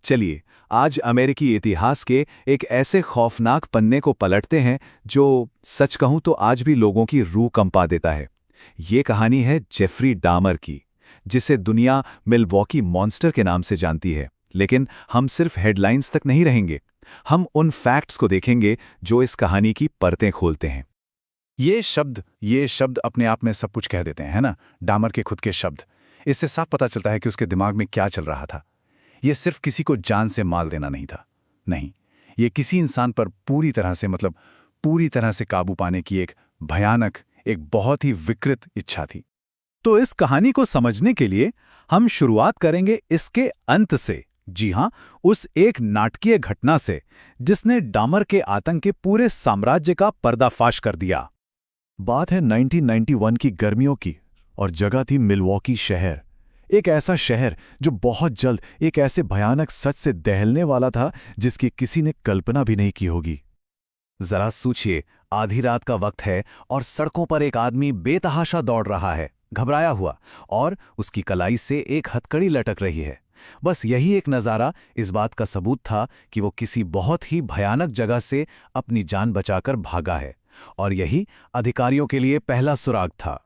चलिए आज अमेरिकी इतिहास के एक ऐसे खौफनाक पन्ने को पलटते हैं जो सच कहूं तो आज भी लोगों की रूह कंपा देता है। ये कहानी है जेफरी डामर की, जिसे दुनिया मिल्वॉकी मॉन्स्टर के नाम से जानती है। लेकिन हम सिर्फ हेडलाइंस तक नहीं रहेंगे, हम उन फैक्ट्स को देखेंगे जो इस कहानी की परतें खोलते हैं। ये शब्द अपने आप में सब कुछ कह देते हैं, है ना? डामर के खुद के शब्द। इससे साफ पता चलता है कि उसके दिमाग में क्या चल रहा था। ये सिर्फ किसी को जान से मार देना नहीं था। नहीं, ये किसी इंसान पर पूरी तरह से काबू पाने की एक भयानक, एक बहुत ही विकृत इच्छा थी। तो इस कहानी को समझने के लिए हम शुरुआत करेंगे इसके अंत से। जी हां, उस एक नाटकीय घटना से जिसने डामर के आतंक के पूरे साम्राज्य का पर्दाफाश कर दिया। बात है 1991 की गर्मियों की, और जगह थी मिल्वॉकी शहर। एक ऐसा शहर जो बहुत जल्द एक ऐसे भयानक सच से दहलने वाला था जिसकी किसी ने कल्पना भी नहीं की होगी। जरा सोचिए, आधी रात का वक्त है और सड़कों पर एक आदमी बेतहाशा दौड़ रहा है, घबराया हुआ, और उसकी कलाई से एक हथकड़ी लटक रही है। बस यही एक नज़ारा इस बात का सबूत था कि वो किसी बहुत ही भयानक जगह से अपनी जान बचाकर भागा है, और यही अधिकारियों के लिए पहला सुराग था।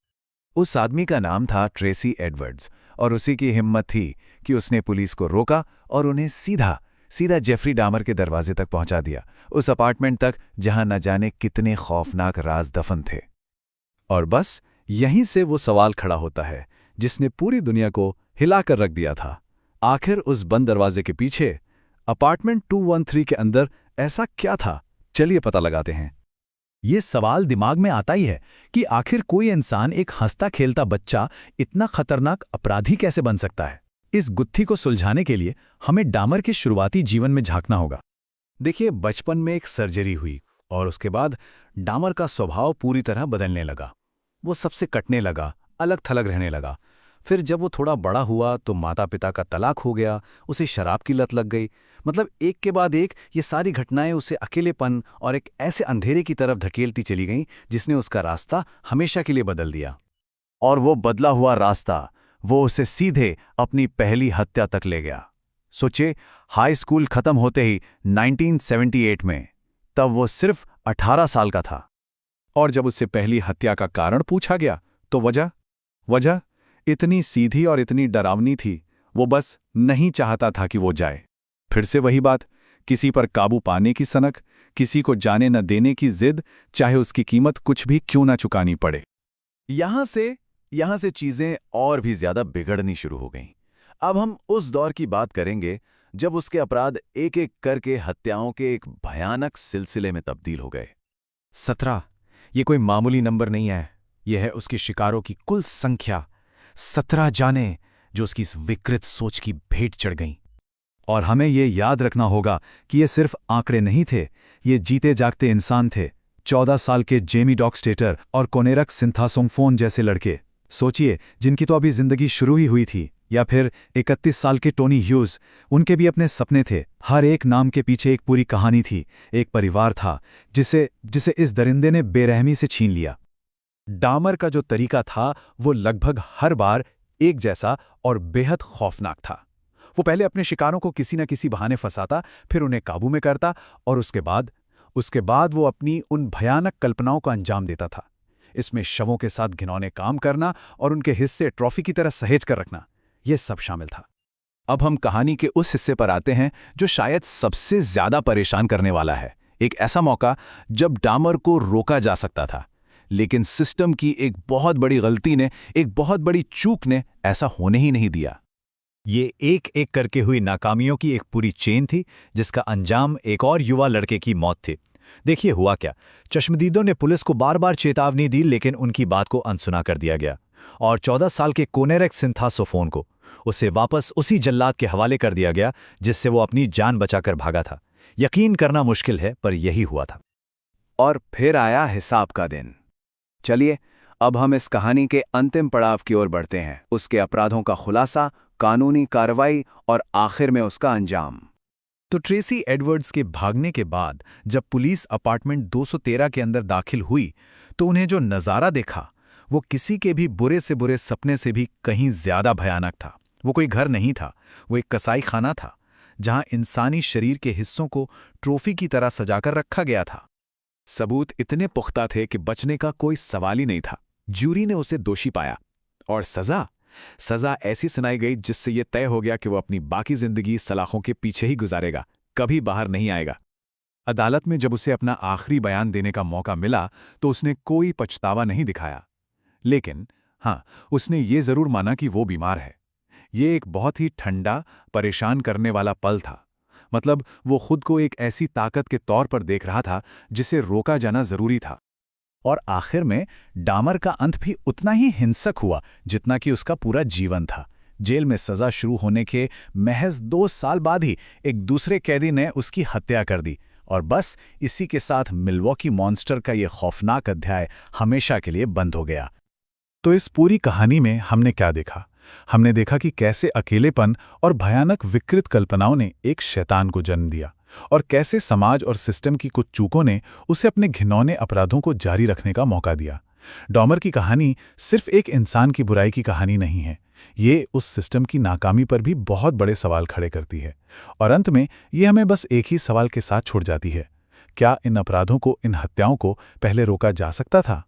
उस आदमी का नाम था ट्रेसी एडवर्ड्स, और उसी की हिम्मत थी कि उसने पुलिस को रोका और उन्हें सीधा जेफरी डामर के दरवाजे तक पहुंचा दिया, उस अपार्टमेंट तक जहां न जाने कितने खौफनाक राज दफन थे। और बस यहीं से वो सवाल खड़ा होता है जिसने पूरी दुनिया को हिलाकर रख दिया था। आखिर उस बंद दरवाजे के पीछे, अपार्टमेंट 213 के अंदर ऐसा क्या था? चलिए पता लगाते हैं। ये सवाल दिमाग में आता ही है कि आखिर कोई इंसान, एक हंसता खेलता बच्चा, इतना खतरनाक अपराधी कैसे बन सकता है? इस गुत्थी को सुलझाने के लिए हमें डामर के शुरुआती जीवन में झांकना होगा। देखिए, बचपन में एक सर्जरी हुई और उसके बाद डामर का स्वभाव पूरी तरह बदलने लगा। वो सबसे कटने लगा, अलग थलग रहने लगा। फिर जब वो थोड़ा बड़ा हुआ तो माता पिता का तलाक हो गया, उसे शराब की लत लग गई। मतलब एक के बाद एक ये सारी घटनाएं उसे अकेलेपन और एक ऐसे अंधेरे की तरफ धकेलती चली गईं जिसने उसका रास्ता हमेशा के लिए बदल दिया। और वो बदला हुआ रास्ता वो उसे सीधे अपनी पहली हत्या तक ले गया। सोचे, हाई स्कूल खत्म होते ही 1978 में, तब वो सिर्फ 18 साल का था। और जब उससे पहली हत्या का कारण पूछा गया तो वजह इतनी सीधी और इतनी डरावनी थी, वो बस नहीं चाहता था कि वो जाए। फिर से वही बात, किसी पर काबू पाने की सनक, किसी को जाने न देने की जिद, चाहे उसकी कीमत कुछ भी क्यों ना चुकानी पड़े। यहां से चीजें और भी ज्यादा बिगड़नी शुरू हो गईं। अब हम उस दौर की बात करेंगे जब उसके अपराध एक एक करके हत्याओं के एक भयानक सिलसिले में तब्दील हो गए। 17, ये कोई मामूली नंबर नहीं है, यह है उसके शिकारों की कुल संख्या। 17 जाने जो उसकी इस विकृत सोच की भेंट चढ़ गईं। और हमें ये याद रखना होगा कि ये सिर्फ आंकड़े नहीं थे, ये जीते जागते इंसान थे। 14 साल के जेमी डॉक्स्टेटर और कोनेरक सिंथासोंगफोन जैसे लड़के, सोचिए, जिनकी तो अभी जिंदगी शुरू ही हुई थी। या फिर 31 साल के टोनी ह्यूज, उनके भी अपने सपने थे। हर एक नाम के पीछे एक पूरी कहानी थी, एक परिवार था जिसे इस दरिंदे ने बेरहमी से छीन लिया। डामर का जो तरीका था वो लगभग हर बार एक जैसा और बेहद खौफनाक था। वो पहले अपने शिकारों को किसी न किसी बहाने फंसाता, फिर उन्हें काबू में करता, और उसके बाद वो अपनी उन भयानक कल्पनाओं का अंजाम देता था। इसमें शवों के साथ घिनौने काम करना और उनके हिस्से ट्रॉफी की तरह सहेज कर रखना, यह सब शामिल था। अब हम कहानी के उस हिस्से पर आते हैं जो शायद सबसे ज्यादा परेशान करने वाला है। एक ऐसा मौका जब डामर को रोका जा सकता था, लेकिन सिस्टम की एक बहुत बड़ी गलती ने, एक बहुत बड़ी चूक ने ऐसा होने ही नहीं दिया। ये एक एक करके हुई नाकामियों की एक पूरी चेन थी जिसका अंजाम एक और युवा लड़के की मौत थी। देखिए हुआ क्या, चश्मदीदों ने पुलिस को बार बार चेतावनी दी, लेकिन उनकी बात को अनसुना कर दिया गया, और 14 साल के कोनेरक सिंथासोफोन को उसे वापस उसी जल्लाद के हवाले कर दिया गया जिससे वो अपनी जान बचाकर भागा था। यकीन करना मुश्किल है, पर यही हुआ था। और फिर आया हिसाब का दिन। चलिए अब हम इस कहानी के अंतिम पड़ाव की ओर बढ़ते हैं, उसके अपराधों का खुलासा, कानूनी कार्रवाई और आखिर में उसका अंजाम। तो ट्रेसी एडवर्ड्स के भागने के बाद जब पुलिस अपार्टमेंट 213 के अंदर दाखिल हुई तो उन्हें जो नज़ारा देखा वो किसी के भी बुरे से बुरे सपने से भी कहीं ज्यादा भयानक था। वो कोई घर नहीं था, वो एक कसाई खाना था जहां इंसानी शरीर के हिस्सों को ट्रॉफी की तरह सजाकर रखा गया था। सबूत इतने पुख्ता थे कि बचने का कोई सवाल ही नहीं था। ज्यूरी ने उसे दोषी पाया और सजा ऐसी सुनाई गई जिससे यह तय हो गया कि वो अपनी बाकी जिंदगी सलाखों के पीछे ही गुजारेगा, कभी बाहर नहीं आएगा। अदालत में जब उसे अपना आखिरी बयान देने का मौका मिला तो उसने कोई पछतावा नहीं दिखाया। लेकिन हाँ, उसने ये जरूर माना कि वो बीमार है। ये एक बहुत ही ठंडा, परेशान करने वाला पल था। मतलब वो खुद को एक ऐसी ताकत के तौर पर देख रहा था जिसे रोका जाना जरूरी था। और आखिर में डामर का अंत भी उतना ही हिंसक हुआ जितना कि उसका पूरा जीवन था। जेल में सजा शुरू होने के महज 2 साल बाद ही एक दूसरे कैदी ने उसकी हत्या कर दी, और बस इसी के साथ मिल्वॉकी मॉन्स्टर का ये खौफनाक अध्याय हमेशा के लिए बंद हो गया। तो इस पूरी कहानी में हमने क्या देखा? हमने देखा कि कैसे अकेलेपन और भयानक विकृत कल्पनाओं ने एक शैतान को जन्म दिया, और कैसे समाज और सिस्टम की कुछ चूकों ने उसे अपने घिनौने अपराधों को जारी रखने का मौका दिया। डॉमर की कहानी सिर्फ एक इंसान की बुराई की कहानी नहीं है, ये उस सिस्टम की नाकामी पर भी बहुत बड़े सवाल खड़े करती है। और अंत में ये हमें बस एक ही सवाल के साथ छोड़ जाती है: क्या इन अपराधों को, इन हत्याओं को पहले रोका जा सकता था?